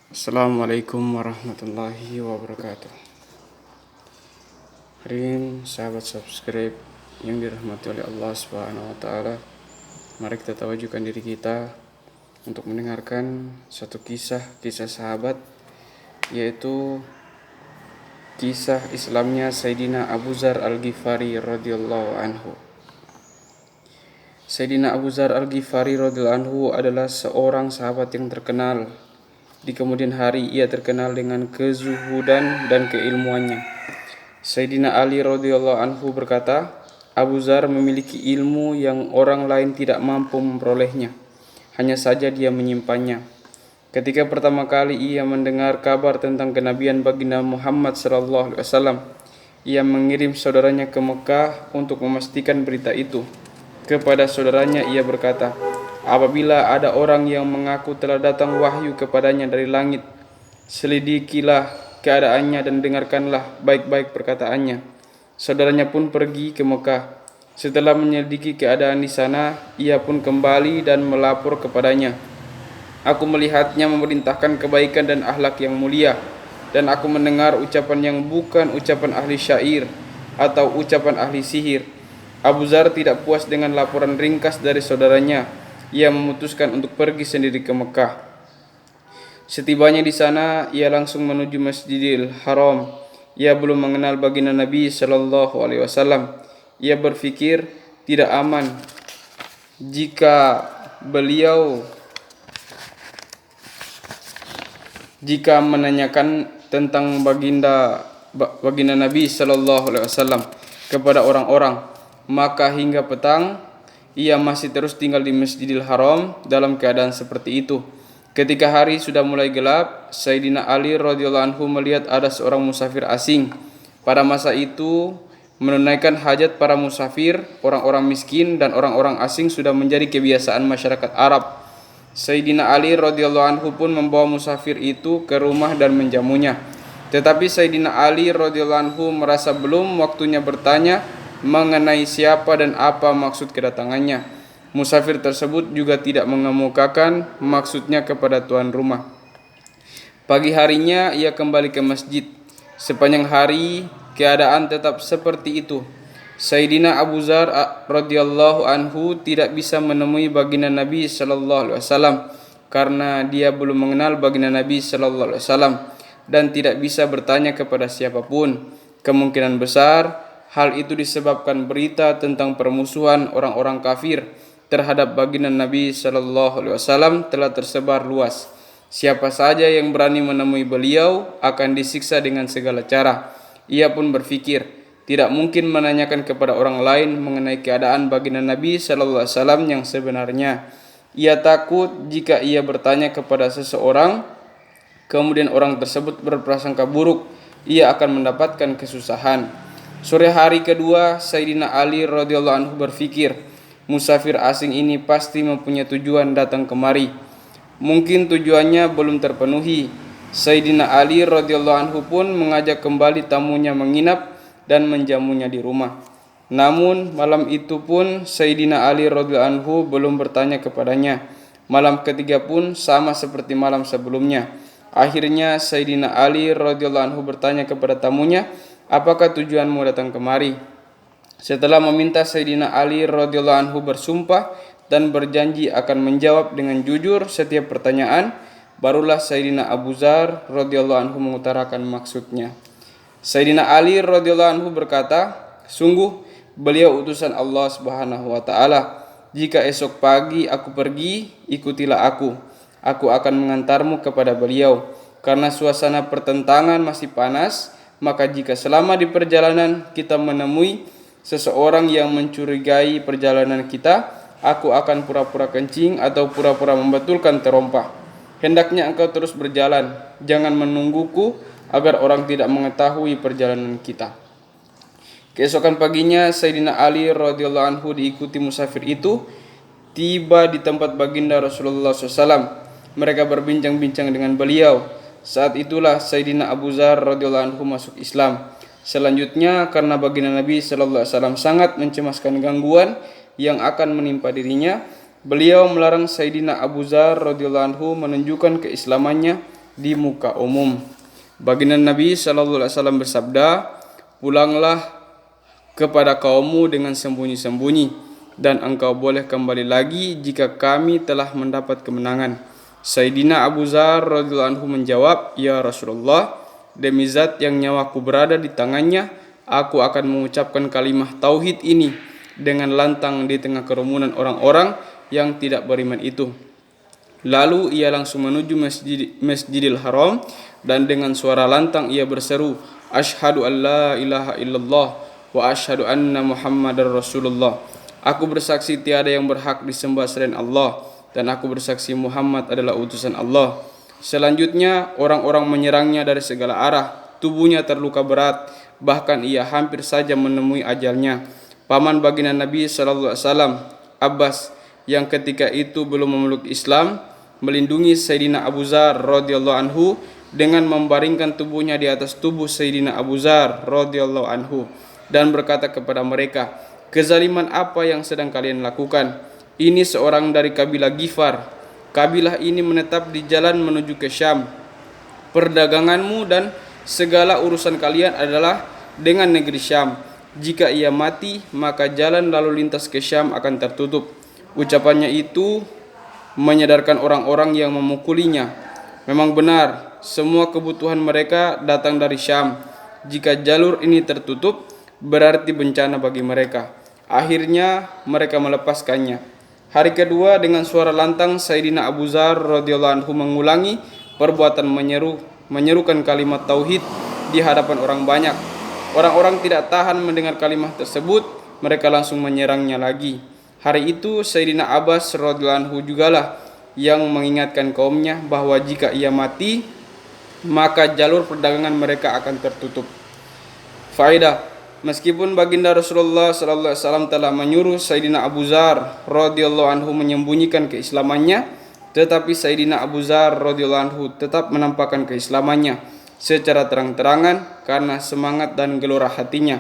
Assalamualaikum warahmatullahi wabarakatuh. Hari ini sahabat subscribe yang dirahmati oleh Allah Subhanahu wa taala, mari kita tawajukan diri kita untuk mendengarkan satu kisah sahabat, yaitu kisah Islamnya Sayyidina Abu Dzar Al-Ghifari radhiyallahu anhu. Sayyidina Abu Dzar Al-Ghifari radhiyallahu anhu adalah seorang sahabat yang terkenal. Di kemudian hari ia terkenal dengan kezuhudan dan keilmuannya. Sayyidina Ali radhiyallahu anhu berkata, Abu Dzar memiliki ilmu yang orang lain tidak mampu memperolehnya. Hanya saja dia menyimpannya. Ketika pertama kali ia mendengar kabar tentang kenabian baginda Muhammad sallallahu alaihi wasallam, ia mengirim saudaranya ke Mekah untuk memastikan berita itu. Kepada saudaranya ia berkata, apabila ada orang yang mengaku telah datang wahyu kepadanya dari langit, selidikilah keadaannya dan dengarkanlah baik-baik perkataannya. Saudaranya pun pergi ke Mekah. Setelah menyelidiki keadaan di sana, ia pun kembali dan melapor kepadanya. Aku melihatnya memerintahkan kebaikan dan akhlak yang mulia, dan aku mendengar ucapan yang bukan ucapan ahli syair atau ucapan ahli sihir. Abu Dzar tidak puas dengan laporan ringkas dari saudaranya. Ia memutuskan untuk pergi sendiri ke Mekah. Setibanya di sana, ia langsung menuju Masjidil Haram. Ia belum mengenal baginda Nabi Shallallahu Alaihi Wasallam. Ia berpikir tidak aman jika menanyakan tentang baginda Nabi Shallallahu Alaihi Wasallam kepada orang-orang. Maka hingga petang ia masih terus tinggal di Masjidil Haram dalam keadaan seperti itu. Ketika hari sudah mulai gelap, Sayyidina Ali radhiyallahu anhu melihat ada seorang musafir asing. Pada masa itu, menunaikan hajat para musafir, orang-orang miskin dan orang-orang asing sudah menjadi kebiasaan masyarakat Arab. Sayyidina Ali radhiyallahu anhu pun membawa musafir itu ke rumah dan menjamunya. Tetapi Sayyidina Ali radhiyallahu anhu merasa belum waktunya bertanya mengenai siapa dan apa maksud kedatangannya. Musafir tersebut juga tidak mengemukakan maksudnya kepada tuan rumah. Pagi harinya ia kembali ke masjid. Sepanjang hari keadaan tetap seperti itu. Sayyidina Abu Dzar radhiyallahu anhu tidak bisa menemui baginda Nabi sallallahu alaihi wasallam karena dia belum mengenal baginda Nabi sallallahu alaihi wasallam dan tidak bisa bertanya kepada siapapun. Kemungkinan besar hal itu disebabkan berita tentang permusuhan orang-orang kafir terhadap baginda Nabi Shallallahu Alaihi Wasallam telah tersebar luas. Siapa saja yang berani menemui beliau akan disiksa dengan segala cara. Ia pun berpikir tidak mungkin menanyakan kepada orang lain mengenai keadaan baginda Nabi Shallallahu Alaihi Wasallam yang sebenarnya. Ia takut jika ia bertanya kepada seseorang, kemudian orang tersebut berprasangka buruk, ia akan mendapatkan kesusahan. Sore hari kedua, Sayyidina Ali radhiyallahu anhu berpikir, musafir asing ini pasti mempunyai tujuan datang kemari. Mungkin tujuannya belum terpenuhi. Sayyidina Ali radhiyallahu anhu pun mengajak kembali tamunya menginap dan menjamunya di rumah. Namun malam itu pun Sayyidina Ali radhiyallahu anhu belum bertanya kepadanya. Malam ketiga pun sama seperti malam sebelumnya. Akhirnya Sayyidina Ali radhiyallahu anhu bertanya kepada tamunya, apakah tujuanmu datang kemari? Setelah meminta Sayyidina Ali radhiyallahu anhu bersumpah dan berjanji akan menjawab dengan jujur setiap pertanyaan, barulah Sayyidina Abu Dzar radhiyallahu anhu mengutarakan maksudnya. Sayyidina Ali radhiyallahu anhu berkata, sungguh beliau utusan Allah Subhanahu wa taala. Jika esok pagi aku pergi, ikutilah aku. Aku akan mengantarmu kepada beliau. Karena suasana pertentangan masih panas, maka jika selama di perjalanan kita menemui seseorang yang mencurigai perjalanan kita, aku akan pura-pura kencing atau pura-pura membetulkan terompah. Hendaknya engkau terus berjalan, jangan menungguku agar orang tidak mengetahui perjalanan kita. Keesokan paginya Sayyidina Ali radhiyallahu anhu diikuti musafir itu tiba di tempat baginda Rasulullah SAW. Mereka berbincang-bincang dengan beliau. Saat itulah Sayyidina Abu Dzar radhiyallahu anhu masuk Islam. Selanjutnya karena baginda Nabi sallallahu alaihi wasallam sangat mencemaskan gangguan yang akan menimpa dirinya, beliau melarang Sayyidina Abu Dzar radhiyallahu anhu menunjukkan keislamannya di muka umum. Baginda Nabi sallallahu alaihi wasallam bersabda, "Pulanglah kepada kaummu dengan sembunyi-sembunyi, dan engkau boleh kembali lagi jika kami telah mendapat kemenangan." Sayyidina Abu Dzar radhiyallahu anhu menjawab, "Ya Rasulullah, demi zat yang nyawaku berada di tangannya, aku akan mengucapkan kalimah tauhid ini dengan lantang di tengah kerumunan orang-orang yang tidak beriman itu." Lalu ia langsung menuju Masjidil Haram dan dengan suara lantang ia berseru, "Asyhadu an la ilaha illallah wa asyhadu anna Muhammadar Rasulullah." Aku bersaksi tiada yang berhak disembah selain Allah, dan aku bersaksi Muhammad adalah utusan Allah. Selanjutnya orang-orang menyerangnya dari segala arah. Tubuhnya terluka berat, bahkan ia hampir saja menemui ajalnya. Paman baginda Nabi sallallahu alaihi wasallam, Abbas, yang ketika itu belum memeluk Islam, melindungi Sayyidina Abu Dzar radhiyallahu anhu dengan membaringkan tubuhnya di atas tubuh Sayyidina Abu Dzar radhiyallahu anhu dan berkata kepada mereka, "Kezaliman apa yang sedang kalian lakukan? Ini seorang dari kabilah Ghifar. Kabilah ini menetap di jalan menuju ke Syam. Perdaganganmu dan segala urusan kalian adalah dengan negeri Syam. Jika ia mati, maka jalan lalu lintas ke Syam akan tertutup." Ucapannya itu menyadarkan orang-orang yang memukulinya. Memang benar, semua kebutuhan mereka datang dari Syam. Jika jalur ini tertutup, berarti bencana bagi mereka. Akhirnya mereka melepaskannya. Hari kedua dengan suara lantang Sayyidina Abu Dzar radhiyallahu anhu mengulangi perbuatan menyerukan kalimat tauhid di hadapan orang banyak. Orang-orang tidak tahan mendengar kalimat tersebut, mereka langsung menyerangnya lagi. Hari itu Sayyidina Abbas radhiyallahu anhu jugalah yang mengingatkan kaumnya bahwa jika ia mati, maka jalur perdagangan mereka akan tertutup. Faedah: meskipun baginda Rasulullah sallallahu alaihi wasallam telah menyuruh Sayyidina Abu Dzar radhiyallahu anhu menyembunyikan keislamannya, tetapi Sayyidina Abu Dzar radhiyallahu anhu tetap menampakkan keislamannya secara terang-terangan karena semangat dan gelora hatinya.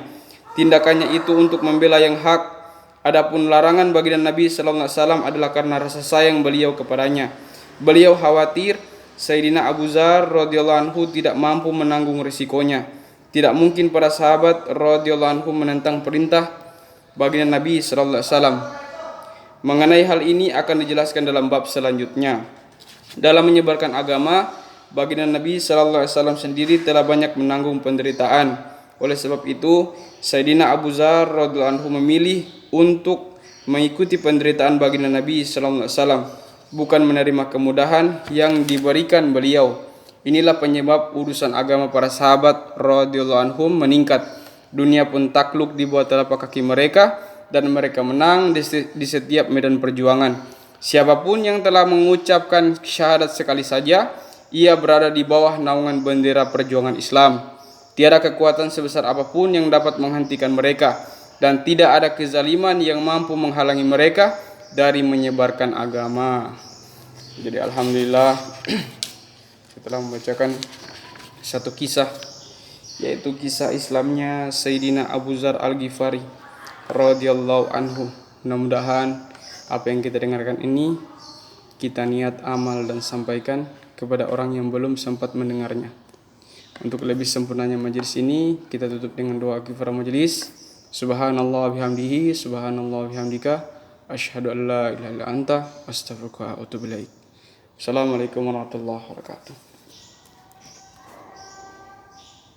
Tindakannya itu untuk membela yang hak. Adapun larangan baginda Nabi sallallahu alaihi wasallam adalah karena rasa sayang beliau kepadanya. Beliau khawatir Sayyidina Abu Dzar radhiyallahu anhu tidak mampu menanggung risikonya. Tidak mungkin para sahabat radhiyallahu anhu menentang perintah baginda Nabi sallallahu alaihi wasallam. Mengenai hal ini akan dijelaskan dalam bab selanjutnya. Dalam menyebarkan agama, baginda Nabi sallallahu alaihi wasallam sendiri telah banyak menanggung penderitaan. Oleh sebab itu, Sayyidina Abu Dzar radhiyallahu anhu memilih untuk mengikuti penderitaan baginda Nabi sallallahu alaihi wasallam, bukan menerima kemudahan yang diberikan beliau. Inilah penyebab urusan agama para sahabat radhiyallahu anhum meningkat. Dunia pun takluk di bawah telapak kaki mereka dan mereka menang di setiap medan perjuangan. Siapapun yang telah mengucapkan syahadat sekali saja, ia berada di bawah naungan bendera perjuangan Islam. Tiada kekuatan sebesar apapun yang dapat menghentikan mereka, dan tidak ada kezaliman yang mampu menghalangi mereka dari menyebarkan agama. Jadi alhamdulillah setelah membacakan satu kisah, yaitu kisah Islamnya Sayyidina Abu Dzar Al-Ghifari radhiyallahu anhu. Mudah-mudahan apa yang kita dengarkan ini kita niat amal dan sampaikan kepada orang yang belum sempat mendengarnya. Untuk lebih sempurnanya majelis ini, kita tutup dengan doa kifaraah majelis. Subhanallah bihamdihi, subhanallah bihamdika, asyhadu an la ilaha illa anta, astaghfiruka wa atubu ilaik. Assalamualaikum warahmatullahi wabarakatuh.